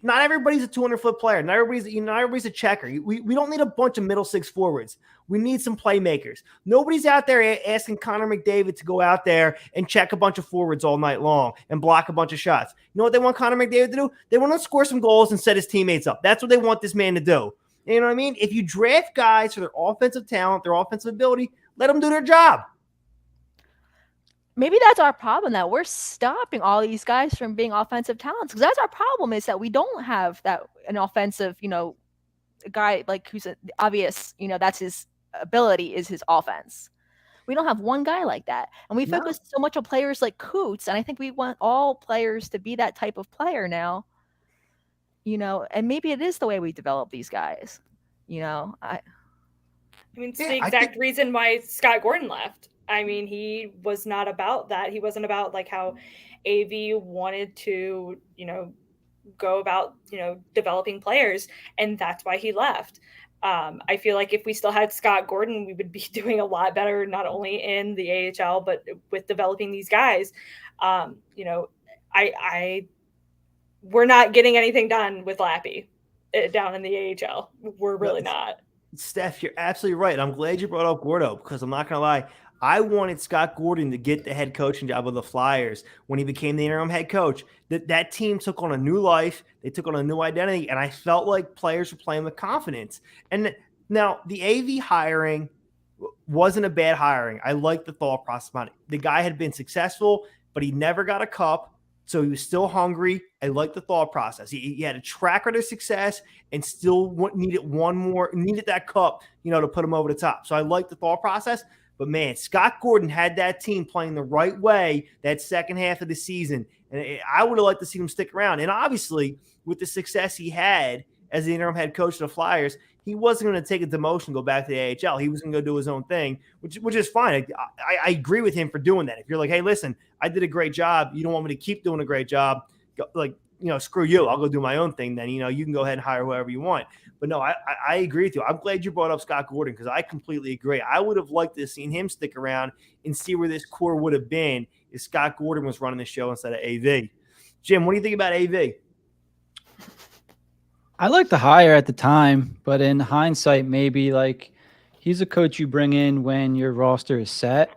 not everybody's a 200-foot player. Not everybody's a checker. We don't need a bunch of middle six forwards. We need some playmakers. Nobody's out there asking Connor McDavid to go out there and check a bunch of forwards all night long and block a bunch of shots. You know what they want Connor McDavid to do? They want to score some goals and set his teammates up. That's what they want this man to do. You know what I mean? If you draft guys for their offensive talent, their offensive ability, let them do their job. Maybe that's our problem, that we're stopping all these guys from being offensive talents, because that's our problem, is that we don't have an offensive, guy like who's obvious, that's his ability is his offense. We don't have one guy like that. And we focus so much on players like Coots, and I think we want all players to be that type of player now. And maybe it is the way we develop these guys. I mean, it's the exact reason why Scott Gordon left. I mean, he was not about that. He wasn't about like how AV wanted to, go about, developing players. And that's why he left. I feel like if we still had Scott Gordon, we would be doing a lot better, not only in the AHL, but with developing these guys. We're not getting anything done with Lappy down in the AHL. We're really not. Steph, you're absolutely right. I'm glad you brought up Gordo, because I'm not going to lie. I wanted Scott Gordon to get the head coaching job of the Flyers when he became the interim head coach. That team took on a new life. They took on a new identity, and I felt like players were playing with confidence. And now the AV hiring wasn't a bad hiring. I liked the thought process about it. The guy had been successful, but he never got a cup, so he was still hungry. I liked the thought process. He had a track record of success and still needed that cup, to put him over the top. So I liked the thought process. But, man, Scott Gordon had that team playing the right way that second half of the season. And I would have liked to see him stick around. And, obviously, with the success he had as the interim head coach of the Flyers, he wasn't going to take a demotion and go back to the AHL. He was going to go do his own thing, which is fine. I agree with him for doing that. If you're like, hey, listen, I did a great job. You don't want me to keep doing a great job. Screw you. I'll go do my own thing then. You can go ahead and hire whoever you want. But no, I agree with you. I'm glad you brought up Scott Gordon, because I completely agree. I would have liked to have seen him stick around and see where this core would have been if Scott Gordon was running the show instead of AV. Jim, what do you think about AV? I like the hire at the time, but in hindsight, maybe like he's a coach you bring in when your roster is set,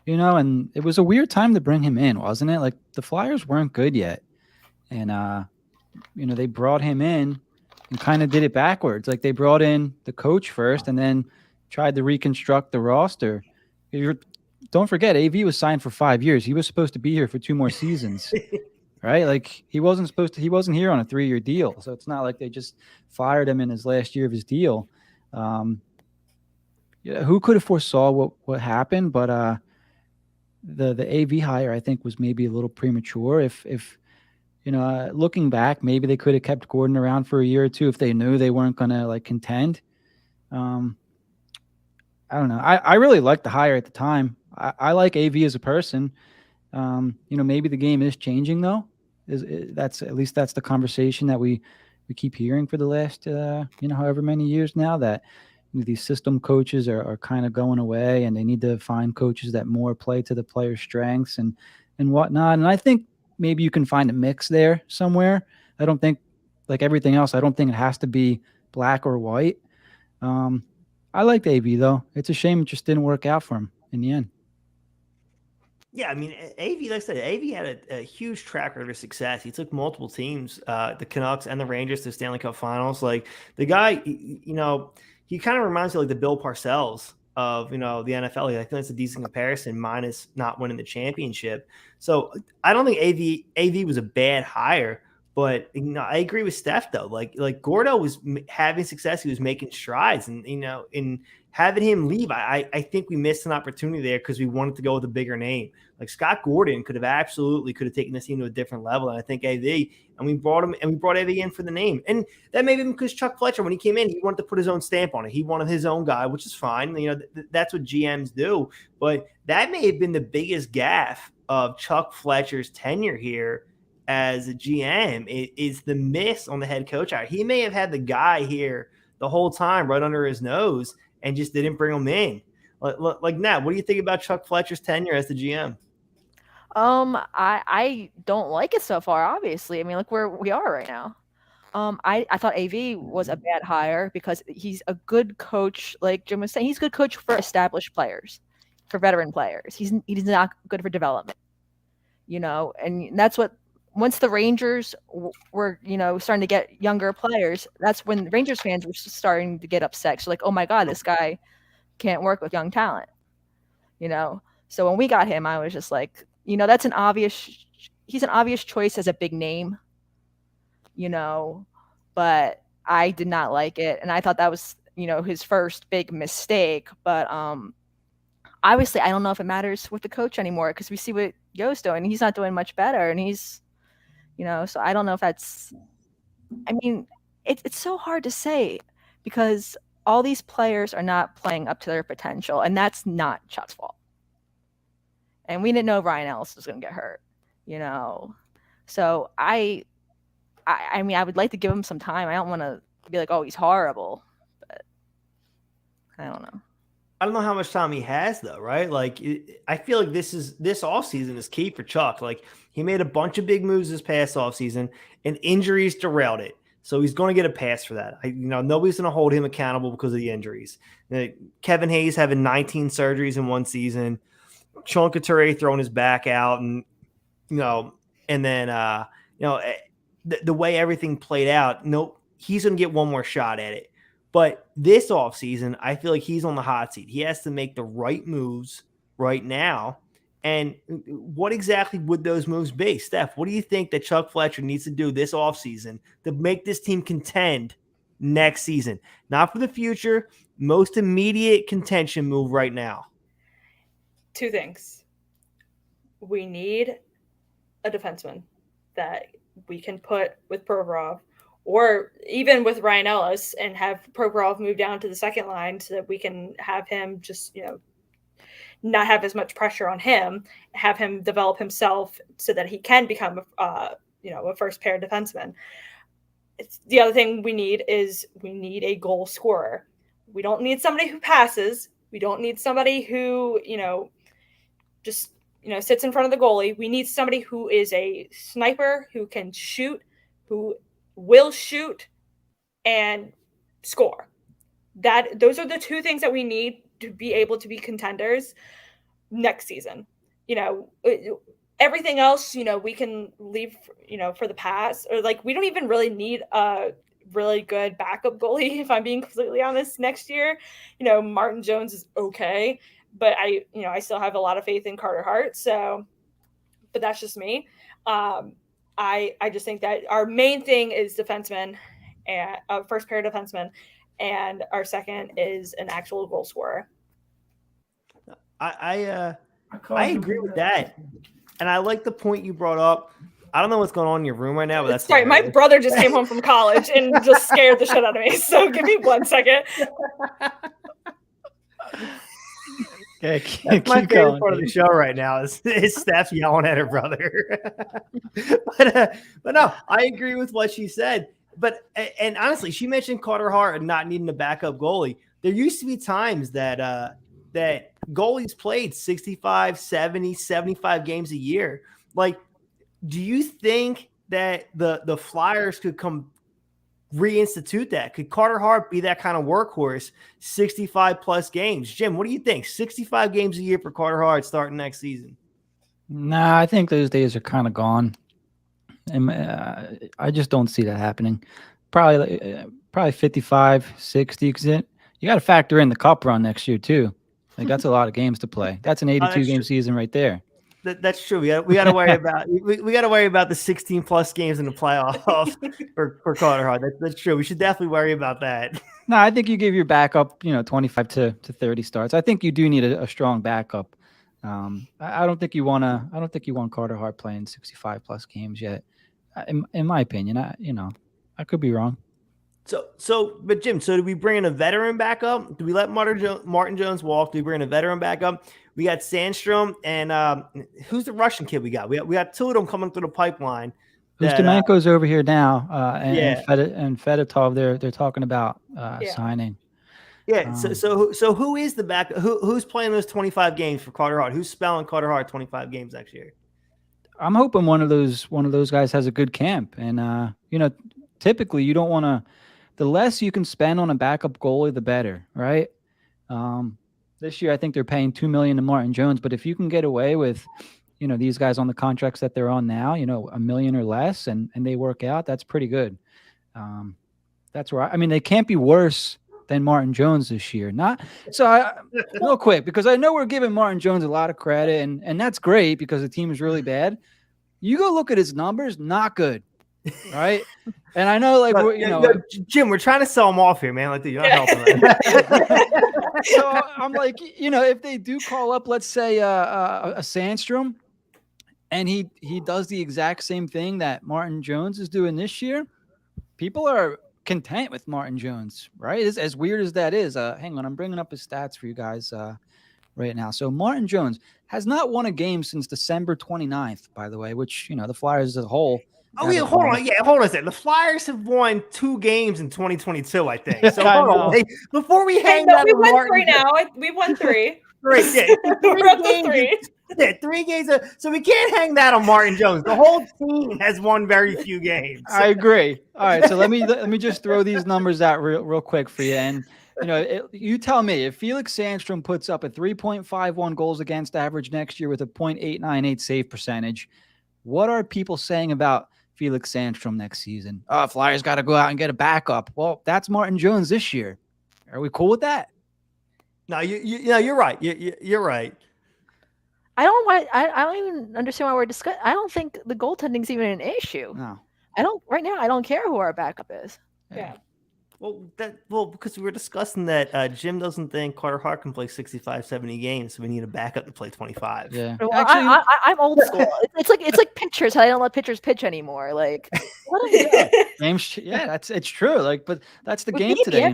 and it was a weird time to bring him in, wasn't it? Like the Flyers weren't good yet. And they brought him in and kind of did it backwards. Like they brought in the coach first and then tried to reconstruct the roster. Don't forget, AV was signed for 5 years. He was supposed to be here for 2 more seasons, right? Like he wasn't here on a 3-year deal. So it's not like they just fired him in his last year of his deal. Who could have foresaw what happened? But the AV hire, I think, was maybe a little premature. If looking back, maybe they could have kept Gordon around for a year or two if they knew they weren't going to like contend. I don't know. I really liked the hire at the time. I like AV as a person. Maybe the game is changing though. That's at least that's the conversation that we keep hearing for the last however many years now, that these system coaches are kind of going away, and they need to find coaches that more play to the player's strengths and whatnot. And I think maybe you can find a mix there somewhere. I don't think, like everything else, I don't think it has to be black or white. I liked AV though. It's a shame it just didn't work out for him in the end. Yeah, I mean, AV, like I said, AV had a huge track record of success. He took multiple teams, the Canucks and the Rangers, to Stanley Cup Finals. Like the guy, he kind of reminds me of like the Bill Parcells of the NFL. I think that's a decent comparison, minus not winning the championship. So I don't think AV was a bad hire, but I agree with Steph though. Like Gordo was having success, he was making strides, and in having him leave, I think we missed an opportunity there because we wanted to go with a bigger name. Like Scott Gordon could have taken this team to a different level, and I think AV, and we brought AV in for the name, and that may be because Chuck Fletcher, when he came in, he wanted to put his own stamp on it. He wanted his own guy, which is fine. That's what GMs do. But that may have been the biggest gaffe of Chuck Fletcher's tenure here as a GM. Is the miss on the head coach hire. He may have had the guy here the whole time right under his nose and just didn't bring him in. Like Nat, what do you think about Chuck Fletcher's tenure as the GM? I don't like it so far, obviously. I mean, look where we are right now. I thought AV was a bad hire because he's a good coach, like Jim was saying. He's a good coach for established players, for veteran players. He's not good for development, and that's what, once the Rangers were, starting to get younger players, that's when Rangers fans were starting to get upset. So like, oh my God, this guy can't work with young talent, So when we got him, I was just like, he's an obvious choice as a big name, but I did not like it. And I thought that was, his first big mistake. But obviously, I don't know if it matters with the coach anymore, because we see what Yo's doing. He's not doing much better. And he's, so I don't know if that's, I mean, it's so hard to say, because all these players are not playing up to their potential. And that's not Chuck's fault. And we didn't know Ryan Ellis was going to get hurt, So I mean, I would like to give him some time. I don't want to be like, oh, he's horrible, but I don't know. I don't know how much time he has though, right? Like, I feel like this offseason is key for Chuck. Like, he made a bunch of big moves this past offseason, and injuries derailed it. So he's going to get a pass for that. Nobody's going to hold him accountable because of the injuries. Kevin Hayes having 19 surgeries in one season. Sean Couturier throwing his back out, and and then the way everything played out, he's going to get one more shot at it. But this offseason, I feel like he's on the hot seat. He has to make the right moves right now. And what exactly would those moves be? Steph, what do you think that Chuck Fletcher needs to do this offseason to make this team contend next season? Not for the future, most immediate contention move right now. Two things. We need a defenseman that we can put with Provorov, or even with Ryan Ellis, and have Provorov move down to the second line so that we can have him just, not have as much pressure on him, have him develop himself so that he can become a first pair defenseman. The other thing we need a goal scorer. We don't need somebody who passes. We don't need somebody who, just, sits in front of the goalie. We need somebody who is a sniper, who can shoot, who will shoot, and score. Those are the two things that we need to be able to be contenders next season. Everything else, we can leave, for the past, or like we don't even really need a really good backup goalie, if I'm being completely honest, next year. Martin Jones is okay, but I still have a lot of faith in Carter Hart. So, but that's just me. I just think that our main thing is defenseman and first pair defenseman, and our second is an actual goal scorer. I agree with that, and I like the point you brought up. I don't know what's going on in your room right now, but that's sorry. My brother just came home from college and just scared the shit out of me. So give me 1 second. Okay, that's my favorite part of the show right now is Steph yelling at her brother. but no, I agree with what she said. But and honestly, she mentioned Carter Hart and not needing a backup goalie. There used to be times that that goalies played 65, 70, 75 games a year. Like, do you think that the Flyers could come reinstitute that? Could Carter Hart be that kind of workhorse, 65 plus games? Jim, what do you think? 65 games a year for Carter Hart starting next season? Nah, I think those days are kind of gone. And I just don't see that happening. Probably 55, 60. Because you got to factor in the cup run next year too. Like that's a lot of games to play. That's an 82 game season right there. That's true. We got to worry about we got to worry about the 16 plus games in the playoffs for Carter Hart. That's true. We should definitely worry about that. No, I think you give your backup 25 to 30 starts. I think you do need a strong backup. I don't think you want Carter Hart playing 65 plus games yet. In my opinion, I could be wrong. But Jim, do we bring in a veteran back up? Do we let Martin Jones walk? Do we bring in a veteran back up? We got Sandstrom and who's the Russian kid we got? We got two of them coming through the pipeline. Ustimenko's over here now, and Fedotov. They're talking about signing. Yeah. So who is the back? Who's playing those 25 games for Carter Hart? Who's spelling Carter Hart 25 games next year? I'm hoping one of those guys has a good camp, and typically you don't want to. The less you can spend on a backup goalie, the better, right? This year, I think they're paying $2 million to Martin Jones, but if you can get away with, these guys on the contracts that they're on now, $1 million or less, and they work out, that's pretty good. That's right. I mean, they can't be worse than Martin Jones this year. Real quick, because I know we're giving Martin Jones a lot of credit, and that's great because the team is really bad. You go look at his numbers, not good. Right, and I know, Jim, we're trying to sell him off here, man. Like, dude, you're not helping. So I'm like, if they do call up, let's say a Sandstrom, and he does the exact same thing that Martin Jones is doing this year, people are content with Martin Jones, right? As weird as that is. Hang on, I'm bringing up his stats for you guys right now. So Martin Jones has not won a game since December 29th, by the way, which the Flyers as a whole. Oh, yeah, hold on a second. The Flyers have won 2 games in 2022, I think. So hold on. Hey, before we hang that, we won 3 now. We won 3. Great, yeah. We're up to 3. Yeah, 3 games. So we can't hang that on Martin Jones. The whole team has won very few games. I agree. All right, so let me just throw these numbers out real quick for you, and you tell me if Felix Sandstrom puts up a 3.51 goals against average next year with a .898 save percentage, what are people saying about Felix Sandstrom next season? Oh, Flyers got to go out and get a backup. Well, that's Martin Jones this year. Are we cool with that? No, you're right. You're right. I don't even understand why we're discussing. I don't think the goaltending's even an issue. No. Right now I don't care who our backup is. Yeah. Well, because we were discussing that Jim doesn't think Carter Hart can play 65, 70 games, so we need a backup to play 25. Yeah. Well, actually, I'm old school. It's like pitchers. How they don't let pitchers pitch anymore. Like, what are you doing? Games, yeah, it's true. Like, but that's the game today.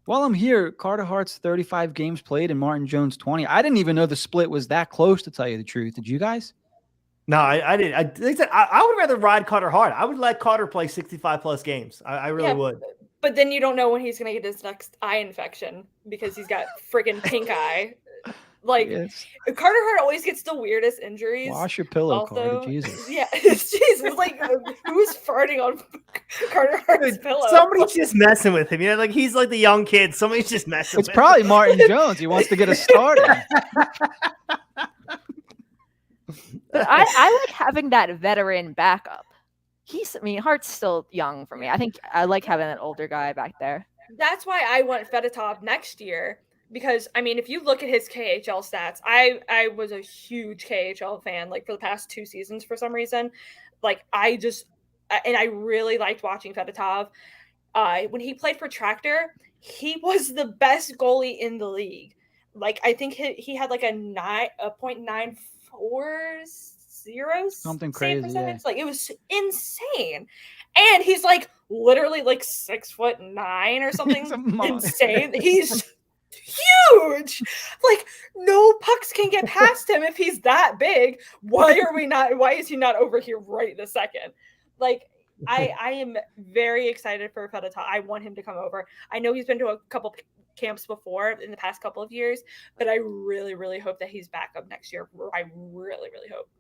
While I'm here, Carter Hart's 35 games played and Martin Jones 20. I didn't even know the split was that close, to tell you the truth. Did you guys? No, I didn't. I would rather ride Carter Hart. I would let Carter play 65 plus games. I really would. But then you don't know when he's going to get his next eye infection because he's got freaking pink eye. Like Yes. Carter Hart always gets the weirdest injuries. Wash your pillow, Also, Carter. Jesus. Yeah, Jesus. Like, who's farting on Carter Hart's Dude, pillow? somebody's just messing with him. You know, like he's like the young kid. Somebody's just messing It's with probably him. Martin Jones. He wants to get us started. But I like having that veteran backup. Hart's still young for me. I think I like having that older guy back there. That's why I want Fedotov next year. Because I mean, if you look at his KHL stats, I was a huge KHL fan like for the past 2 seasons for some reason. Like I really liked watching Fedotov. When he played for Tractor, he was the best goalie in the league. Like I think he had like a 0.940 Something crazy. Yeah. Like it was insane. And he's like literally like 6'9" or something. Insane. He's huge. Like no pucks can get past him if he's that big. Why is he not over here right this second? Like I am very excited for Fedotov. I want him to come over. I know he's been to a couple camps before in the past couple of years, but I really, really hope that he's back up next year. I really, really hope.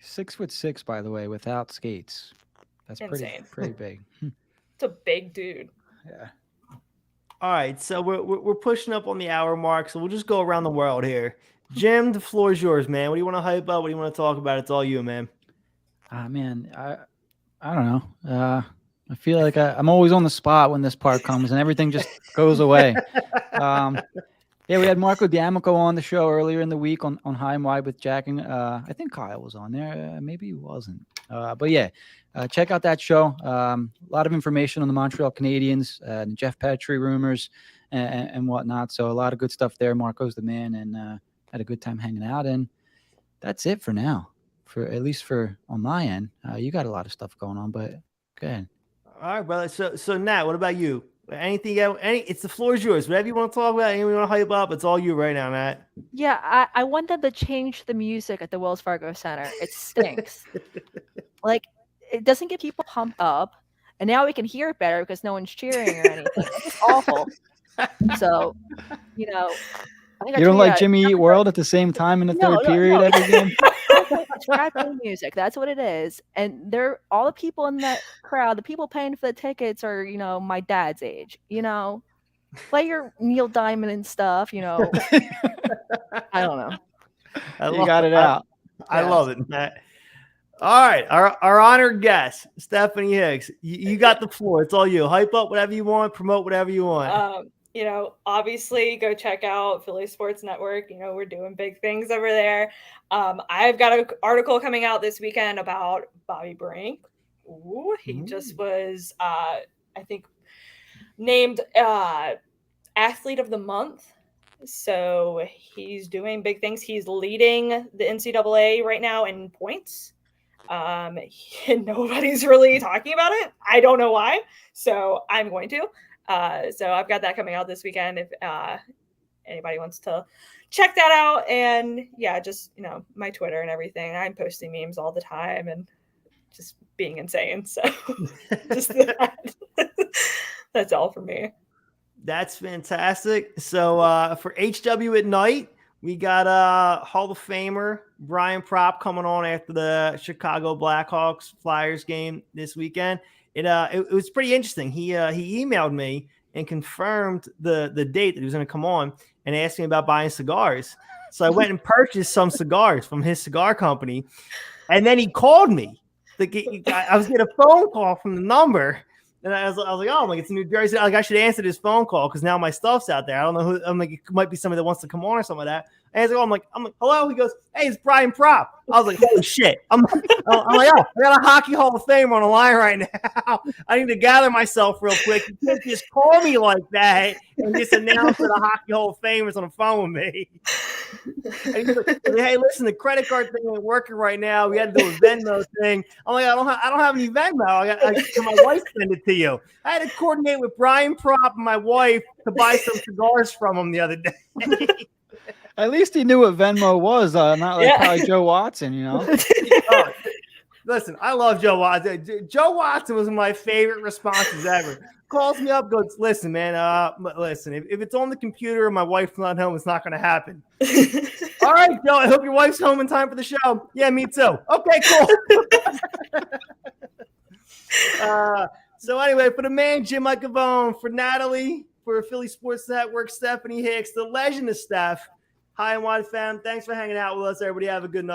6'6", by the way, without skates. That's insane. pretty big. It's a big dude. Yeah. All right, so we're pushing up on the hour mark, so we'll just go around the world here. Jim, the floor is yours, man. What do you want to hype up? What do you want to talk about? It's all you, man. Man, I don't know. I feel like I'm always on the spot when this part comes, and everything just goes away. Yeah, we had Marco D'Amico on the show earlier in the week on High and Wide with Jack, and I think Kyle was on there. Maybe he wasn't. But yeah, check out that show. A lot of information on the Montreal Canadiens, and Jeff Petrie rumors and whatnot. So a lot of good stuff there. Marco's the man, and had a good time hanging out. And that's it for now, at least on my end. You got a lot of stuff going on, but go ahead. All right, brother. So Nat, what about you? Anything else? It's the floor is yours. Whatever you want to talk about, anything you want to hype up, it's all you right now, Nat. Yeah, I want them to change the music at the Wells Fargo Center. It stinks. Like, it doesn't get people pumped up, and now we can hear it better because no one's cheering or anything. It's awful. So, you know, I think you don't like Jimmy Eat World at the same time in the third period every game? It's crappy music. That's what it is. And all the people in that crowd, the people paying for the tickets are, you know, my dad's age. You know, play your Neil Diamond and stuff. You know, I don't know. You got it out. I love it, Matt. All right, our honored guest, Stephanie Hicks. You got the floor. It's all you. Hype up whatever you want. Promote whatever you want. You know, obviously go check out Philly Sports Network. You know, we're doing big things over there. I've got an article coming out this weekend about Bobby Brink. He just was, I think, named Athlete of the Month. So he's doing big things. He's leading the NCAA right now in points. Nobody's really talking about it. I don't know why. So I'm going to. So I've got that coming out this weekend if anybody wants to check that out. And yeah, just, you know, my Twitter and everything. I'm posting memes all the time and just being insane. So just that's all for me. That's fantastic. So for HW at night, we got Hall of Famer Brian Propp coming on after the Chicago Blackhawks Flyers game this weekend. It was pretty interesting. He emailed me and confirmed the date that he was going to come on and asked me about buying cigars. So I went and purchased some cigars from his cigar company, and then he called me. I was getting a phone call from the number, and I was like, oh, it's in New Jersey. Like I should answer this phone call because now my stuff's out there. I don't know who. I'm like, it might be somebody that wants to come on or something like that. And I'm like, hello. He goes, hey, it's Brian Propp. I was like, holy shit. I'm like, oh, I got a Hockey Hall of Famer on the line right now. I need to gather myself real quick. You can't just call me like that and just announce that a Hockey Hall of Famer's on the phone with me. And he's like, hey, listen, the credit card thing ain't working right now. We had to do a Venmo thing. I'm like, I don't have any Venmo. I my wife send it to you. I had to coordinate with Brian Propp and my wife to buy some cigars from him the other day. At least he knew what Venmo was, not like probably Joe Watson, you know. Listen, I love Joe Watson. Joe Watson was one of my favorite responses ever. Calls me up, goes, listen, man, listen, if it's on the computer and my wife's not home, it's not going to happen. All right, Joe, I hope your wife's home in time for the show. Yeah, me too. Okay, cool. So anyway, for the man, Jim Micavone, for Natalie, for Philly Sports Network, Stephanie Hicks, the legend of Steph, High and Wide fam, thanks for hanging out with us. Everybody have a good night.